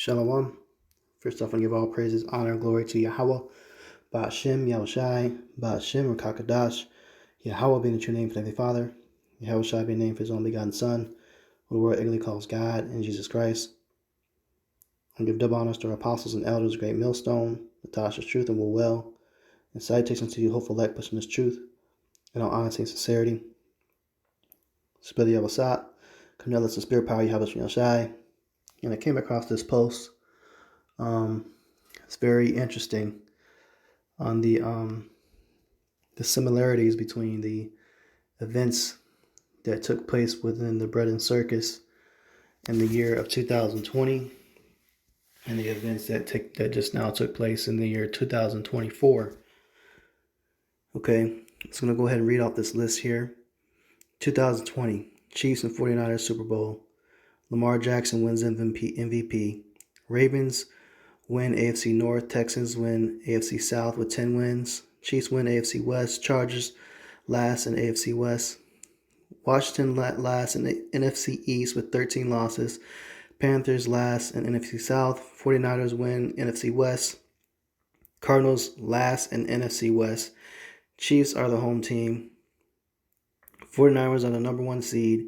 Shalom. First off, I give all praises, honor, and glory to Yahweh, Ba'ashem, Yahushai, Ba'ashem, Rakakadash, Yahweh being the true name for the Heavenly Father, Yahushai being named for his only begotten Son, who the world ignorantly calls God, and Jesus Christ. I give double honors to our apostles and elders, great millstone, Natasha's truth and will well, and salutations to you, hopeful elect, pushing this truth, in all honesty and sincerity. Spirit of Yahweh, Cornelius and Spirit Power, Yahweh Yahushai. And I came across this post. It's very interesting on the similarities between the events that took place within the Bread and Circus in the year of 2020 and the events that just now took place in the year 2024. Okay, so I'm going to go ahead and read off this list here. 2020, Chiefs and 49ers Super Bowl. Lamar Jackson wins MVP. Ravens win AFC North. Texans win AFC South with 10 wins. Chiefs win AFC West. Chargers last in AFC West. Washington last in the NFC East with 13 losses. Panthers last in NFC South. 49ers win NFC West. Cardinals last in NFC West. Chiefs are the home team. 49ers are the number one seed.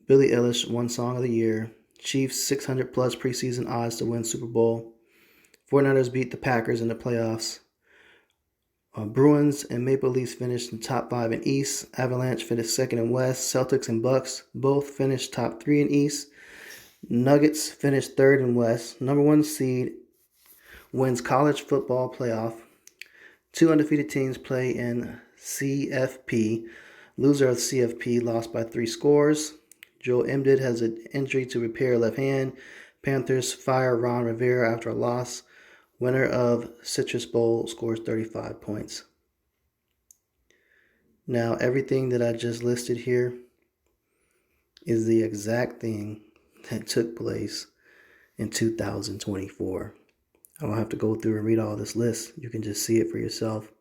Billie Eilish won Song of the Year. Chiefs 600 plus preseason odds to win Super Bowl. 49ers beat the Packers in the playoffs. Bruins and Maple Leafs finished in top 5 in East. Avalanche finished second in West. Celtics and Bucks both finished top 3 in East. Nuggets finished third in West. Number one seed wins college football playoff. 2 undefeated teams play in CFP. Loser of CFP lost by 3 scores. Joel Embiid has an injury to repair left hand. Panthers fire Ron Rivera after a loss. Winner of Citrus Bowl scores 35 points. Now, everything that I just listed here is the exact thing that took place in 2024. I don't have to go through and read all this list. You can just see it for yourself.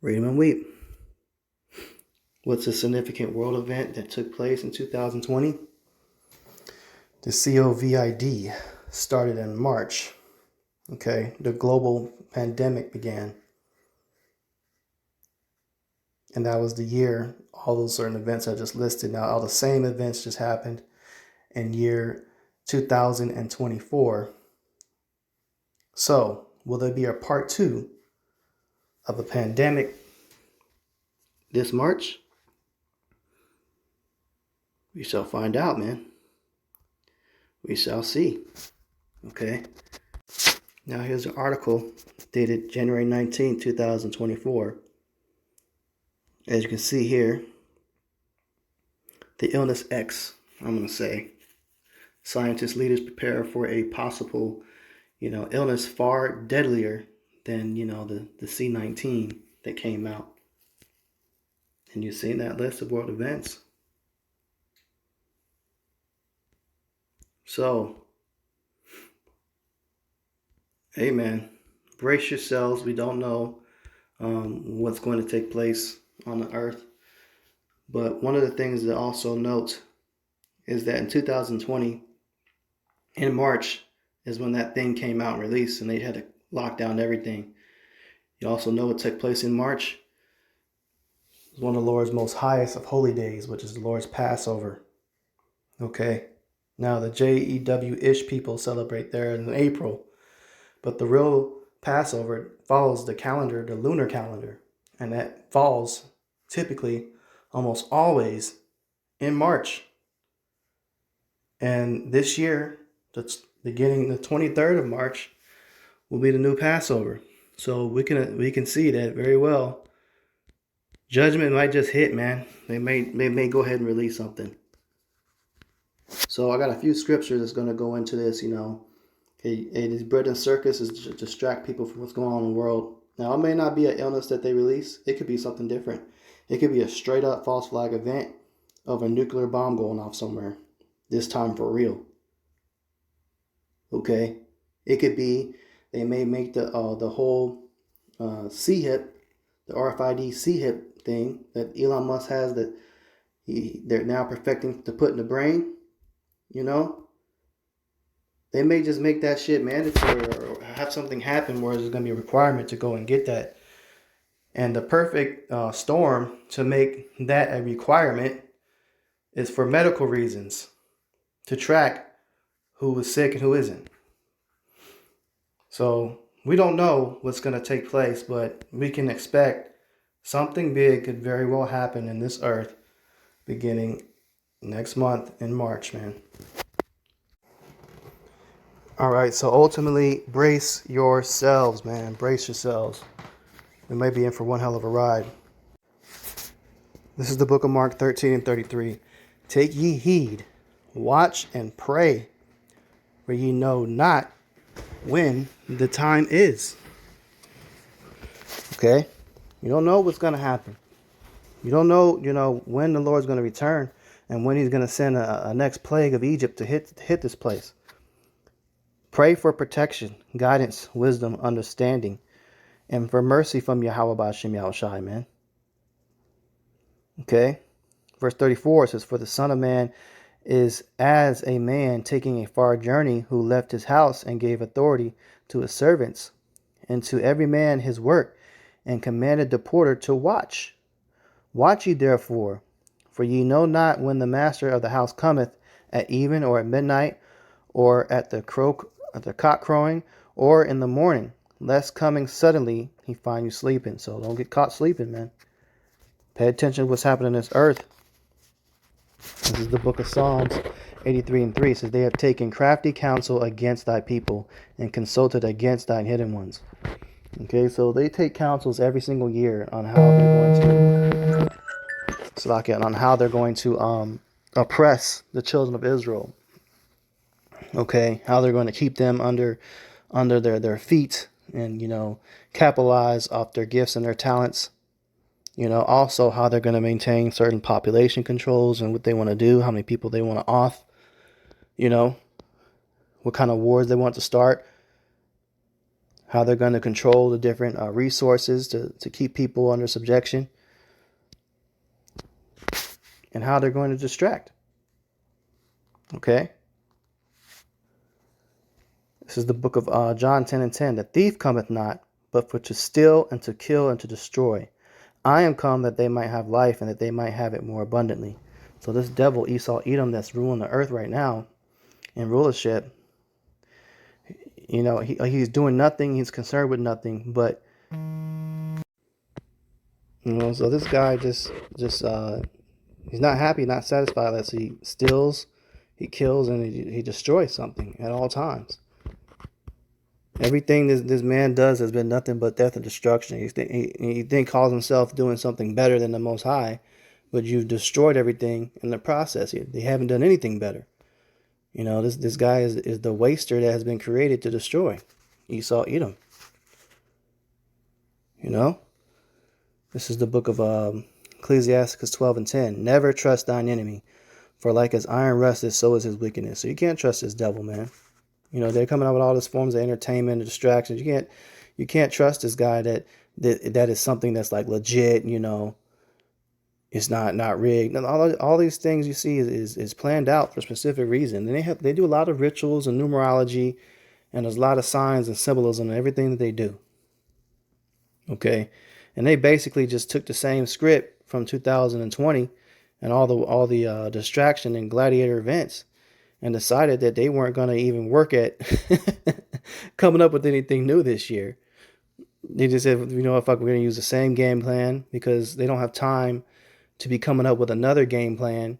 Read them and weep. What's a significant world event that took place in 2020? The COVID started in March. Okay, the global pandemic began. And that was the year all those certain events I just listed. Now, all the same events just happened in year 2024. So, will there be a part 2 of a pandemic this March? We shall find out, man. We shall see. Okay. Now here's an article dated January 19, 2024. As you can see here, the illness X, I'm going to say. Scientists, leaders prepare for a possible, illness far deadlier than, the C-19 that came out. And you've seen that list of world events. So, hey man, brace yourselves. We don't know what's going to take place on the earth. But one of the things to also note is that in 2020, in March, is when that thing came out and released and they had to lock down everything. You also know what took place in March. It was one of the Lord's most highest of holy days, which is the Lord's Passover. Okay. Now, the JEW-ish people celebrate there in April, but the real Passover follows the calendar, the lunar calendar, and that falls typically almost always in March. And this year, that's beginning the 23rd of March, will be the new Passover. So we can see that very well. Judgment might just hit, man. They may go ahead and release something. So I got a few scriptures that's going to go into this, this Bread and Circus is to distract people from what's going on in the world. Now, it may not be an illness that they release. It could be something different. It could be a straight up false flag event of a nuclear bomb going off somewhere. This time for real. Okay? It could be they may make the whole CHIP, the RFID CHIP thing that Elon Musk has, that They're now perfecting to put in the brain. You know, they may just make that shit mandatory or have something happen where there's going to be a requirement to go and get that. And the perfect storm to make that a requirement is for medical reasons, to track who is sick and who isn't. So we don't know what's going to take place, but we can expect something big could very well happen in this earth beginning next month in March, man. All right, so ultimately, brace yourselves, man. Brace yourselves. We may be in for one hell of a ride. This is the book of Mark 13 and 33. Take ye heed, watch and pray, for ye know not when the time is. Okay? You don't know what's going to happen. You don't know, when the Lord's going to return and when he's going to send a next plague of Egypt to hit this place. Pray for protection, guidance, wisdom, understanding, and for mercy from Yahweh B'Shem Yahushai, man. Okay? Verse 34 says, for the Son of Man is as a man taking a far journey who left his house and gave authority to his servants and to every man his work and commanded the porter to watch. Watch ye therefore, for ye know not when the master of the house cometh, at even or at midnight, or at the cock crowing, or in the morning, lest coming suddenly he find you sleeping. So don't get caught sleeping, man. Pay attention to what's happening on this earth. This is the book of Psalms 83 and 3. It says, they have taken crafty counsel against thy people and consulted against thine hidden ones. Okay, so they take counsels every single year on how they're going to oppress the children of Israel. Okay, how they're going to keep them under their feet and capitalize off their gifts and their talents. Also how they're going to maintain certain population controls and what they want to do, how many people they want to off, what kind of wars they want to start, how they're going to control the different resources to keep people under subjection, and how they're going to distract. Okay? This is the book of John 10 and 10. The thief cometh not, but for to steal and to kill and to destroy. I am come that they might have life and that they might have it more abundantly. So this devil, Esau Edom, that's ruling the earth right now in rulership, he's doing nothing. He's concerned with nothing. But, so this guy just he's not happy, not satisfied unless he steals, he kills, and he destroys something at all times. Everything this man does has been nothing but death and destruction. He calls himself doing something better than the Most High, but you've destroyed everything in the process. They haven't done anything better. This guy is the waster that has been created to destroy. Esau Edom. This is the book of Ecclesiastes 12 and 10. Never trust thine enemy, for like as iron rusteth, so is his wickedness. So you can't trust this devil, man. They're coming out with all these forms of entertainment and distractions. You can't trust this guy that is something that's like legit. It's not rigged. All these things you see is planned out for a specific reason. And they do a lot of rituals and numerology, and there's a lot of signs and symbolism and everything that they do. Okay, and they basically just took the same script from 2020 and all the distraction and gladiator events, and decided that they weren't going to even work at coming up with anything new this year. They just said, fuck, we're going to use the same game plan because they don't have time to be coming up with another game plan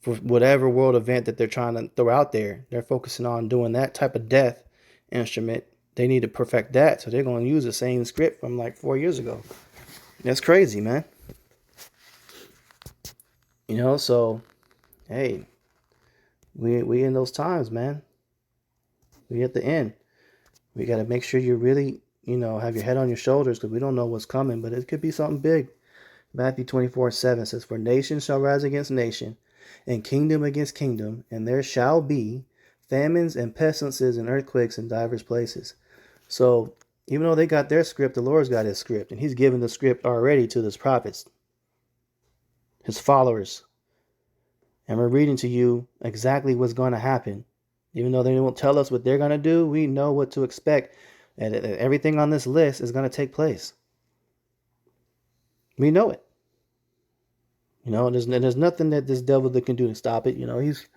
for whatever world event that they're trying to throw out there. They're focusing on doing that type of death instrument. They need to perfect that. So they're going to use the same script from like 4 years ago. That's crazy, man. So, hey, we in those times, man. We at the end. We got to make sure you really, have your head on your shoulders, because we don't know what's coming, but it could be something big. Matthew 24:7 says, for nation shall rise against nation, and kingdom against kingdom, and there shall be famines and pestilences and earthquakes in divers places. So even though they got their script, the Lord's got his script, and he's given the script already to his prophets, his followers, And we're reading to you exactly what's going to happen. Even though they won't tell us what they're going to do, we know what to expect. And everything on this list is going to take place. We know it. There's nothing that this devil that can do to stop it. He's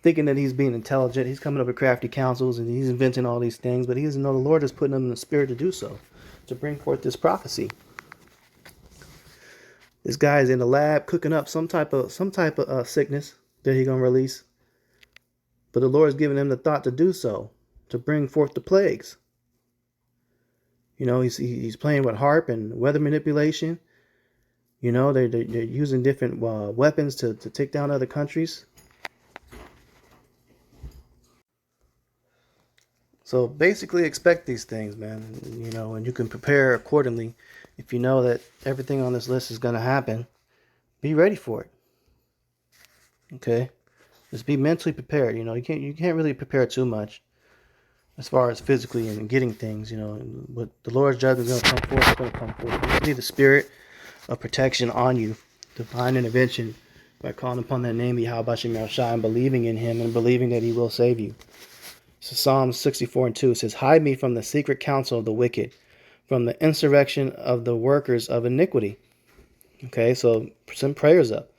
thinking that he's being intelligent. He's coming up with crafty counsels and he's inventing all these things, but he doesn't know the Lord is putting him in the spirit to do so, to bring forth this prophecy. This guy is in the lab cooking up some type of sickness that he's gonna release, but the Lord's giving him the thought to do so, to bring forth the plagues. He's playing with harp and weather manipulation. They're using different weapons to take down other countries. So basically expect these things, man. And you can prepare accordingly. If you know that everything on this list is going to happen, be ready for it. Okay? Just be mentally prepared. You can't really prepare too much as far as physically and getting things, but the Lord's judgment is going to come forth. It's going to come forth. You need the spirit of protection on you, divine intervention, by calling upon that name, Yahweh Shem Yahushua, and believing in him and believing that he will save you. So Psalm 64:2 says, hide me from the secret counsel of the wicked, from the insurrection of the workers of iniquity. Okay, so send prayers up.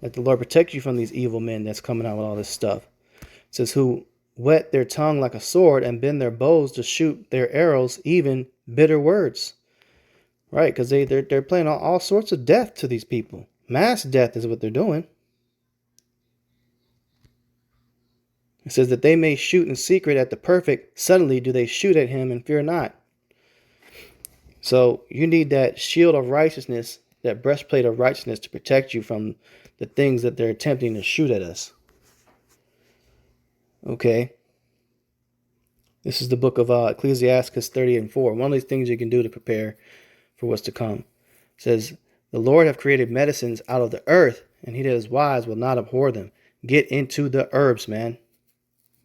Let the Lord protect you from these evil men that's coming out with all this stuff. It says, who whet their tongue like a sword and bend their bows to shoot their arrows, even bitter words. Right, because they're playing all sorts of death to these people. Mass death is what they're doing. It says that they may shoot in secret at the perfect. Suddenly do they shoot at him and fear not. So you need that shield of righteousness, that breastplate of righteousness to protect you from the things that they're attempting to shoot at us. Okay. This is the book of Ecclesiastes 30:4. One of these things you can do to prepare for what's to come. It says, the Lord have created medicines out of the earth, and he that is wise will not abhor them. Get into the herbs, man.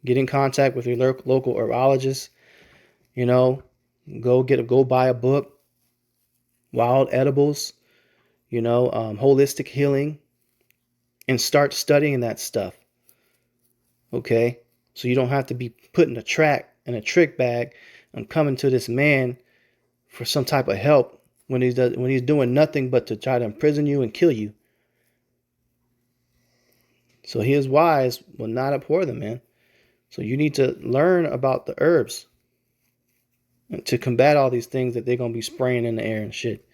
Get in contact with your local herbologist. Go buy a book. Wild edibles. Holistic healing. And start studying that stuff. Okay? So you don't have to be put in a trick bag and coming to this man for some type of help when he's doing nothing but to try to imprison you and kill you. So he is wise, will not abhor them, man. So you need to learn about the herbs to combat all these things that they're going to be spraying in the air and shit.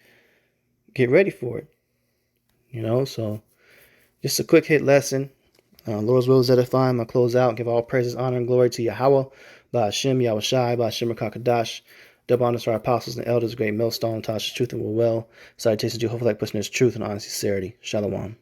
Get ready for it. So just a quick hit lesson. Lord's will is edifying. I'll close out and give all praises, honor, and glory to Yahweh, Ba'ashem, Yahushai, Ba'ashem, Rakakadash. Double honors to our apostles and elders, great millstone, Tasha's truth and will well. Salutations to you, hopefully like pushing this truth and honest sincerity. Shalom.